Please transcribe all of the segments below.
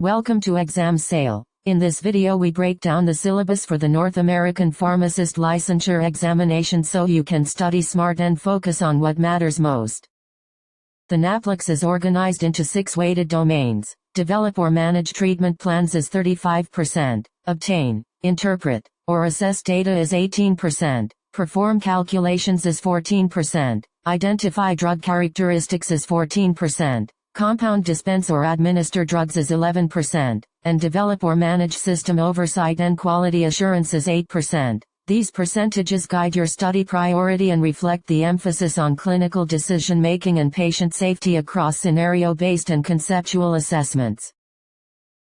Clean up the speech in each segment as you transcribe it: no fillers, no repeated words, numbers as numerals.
Welcome to Exam Sale. In this video we break down the syllabus for the North American Pharmacist Licensure examination so you can study smart and focus on what matters most. The NAPLEX is organized into 6 weighted domains. Develop or manage treatment plans is 35%. Obtain, interpret, or assess data is 18%. Perform calculations is 14%. Identify drug characteristics is 14%. Compound, dispense or administer drugs is 11%, and develop or manage system oversight and quality assurance is 8%. These percentages guide your study priority and reflect the emphasis on clinical decision-making and patient safety across scenario-based and conceptual assessments.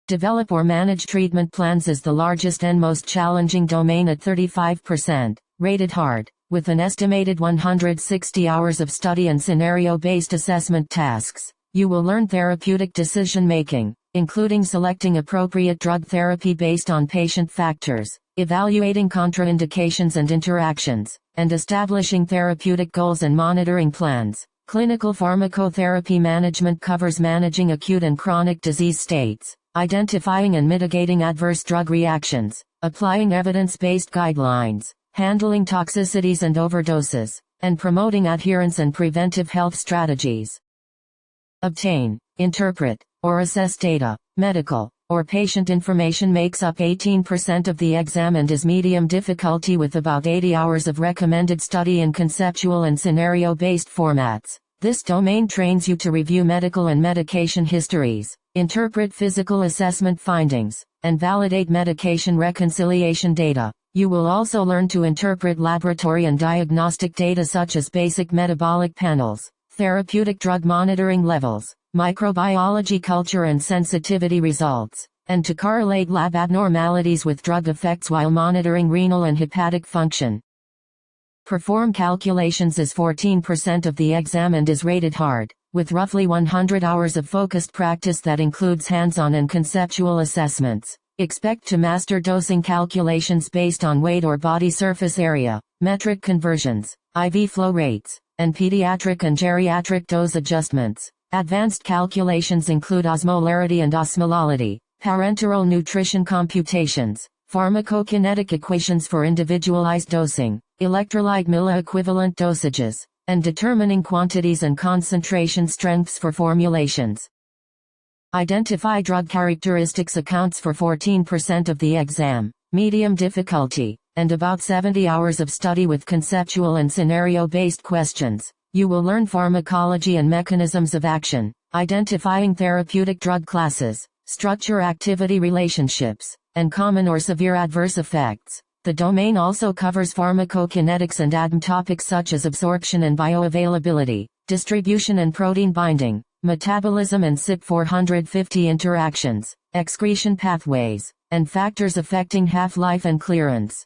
Develop or manage treatment plans is the largest and most challenging domain at 35%, rated hard, with an estimated 160 hours of study and scenario-based assessment tasks. You will learn therapeutic decision-making, including selecting appropriate drug therapy based on patient factors, evaluating contraindications and interactions, and establishing therapeutic goals and monitoring plans. Clinical pharmacotherapy management covers managing acute and chronic disease states, identifying and mitigating adverse drug reactions, applying evidence-based guidelines, handling toxicities and overdoses, and promoting adherence and preventive health strategies. Obtain, interpret, or assess data. Medical or patient information makes up 18% of the exam and is medium difficulty with about 80 hours of recommended study in conceptual and scenario-based formats. This domain trains you to review medical and medication histories, interpret physical assessment findings, and validate medication reconciliation data. You will also learn to interpret laboratory and diagnostic data such as basic metabolic panels, therapeutic drug monitoring levels, microbiology culture and sensitivity results, and to correlate lab abnormalities with drug effects while monitoring renal and hepatic function. Perform calculations is 14% of the exam and is rated hard, with roughly 100 hours of focused practice that includes hands-on and conceptual assessments. Expect to master dosing calculations based on weight or body surface area, metric conversions, IV flow rates, and pediatric and geriatric dose adjustments. Advanced calculations include osmolarity and osmolality, parenteral nutrition computations, pharmacokinetic equations for individualized dosing, electrolyte milliequivalent dosages, and determining quantities and concentration strengths for formulations. Identify drug characteristics accounts for 14% of the exam, medium difficulty, and about 70 hours of study with conceptual and scenario-based questions. You will learn pharmacology and mechanisms of action, identifying therapeutic drug classes, structure-activity relationships, and common or severe adverse effects. The domain also covers pharmacokinetics and ADM topics such as absorption and bioavailability, distribution and protein binding, metabolism and CYP450 interactions, excretion pathways, and factors affecting half-life and clearance.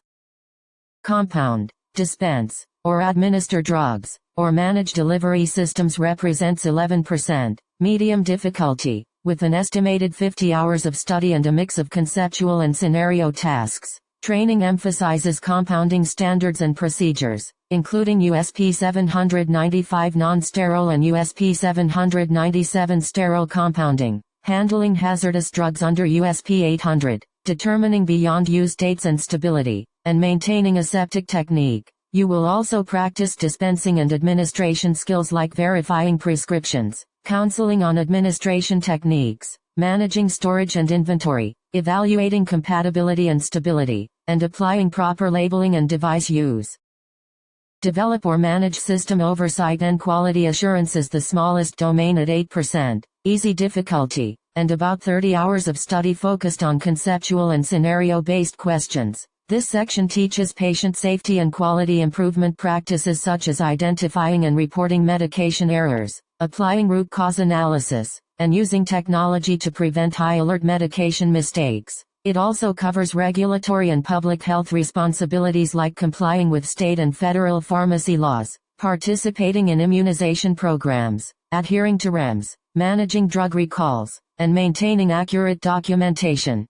Compound, dispense, or administer drugs, or manage delivery systems represents 11%, medium difficulty, with an estimated 50 hours of study and a mix of conceptual and scenario tasks. Training emphasizes compounding standards and procedures, including USP 795 non-sterile and USP 797 sterile compounding, handling hazardous drugs under USP 800, determining beyond use dates and stability, and maintaining aseptic technique. You will also practice dispensing and administration skills like verifying prescriptions, counseling on administration techniques, managing storage and inventory, evaluating compatibility and stability, and applying proper labeling and device use. Develop or manage system oversight and quality assurance is the smallest domain at 8%, easy difficulty, and about 30 hours of study focused on conceptual and scenario-based questions. This section teaches patient safety and quality improvement practices such as identifying and reporting medication errors, applying root cause analysis, and using technology to prevent high-alert medication mistakes. It also covers regulatory and public health responsibilities like complying with state and federal pharmacy laws, participating in immunization programs, adhering to REMS, managing drug recalls, and maintaining accurate documentation.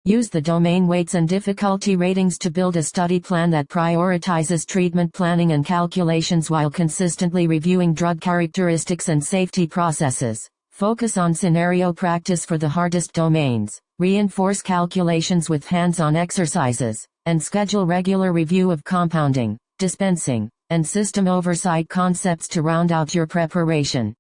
Use the domain weights and difficulty ratings to build a study plan that prioritizes treatment planning and calculations while consistently reviewing drug characteristics and safety processes. Focus on scenario practice for the hardest domains, reinforce calculations with hands-on exercises, and schedule regular review of compounding, dispensing, and system oversight concepts to round out your preparation.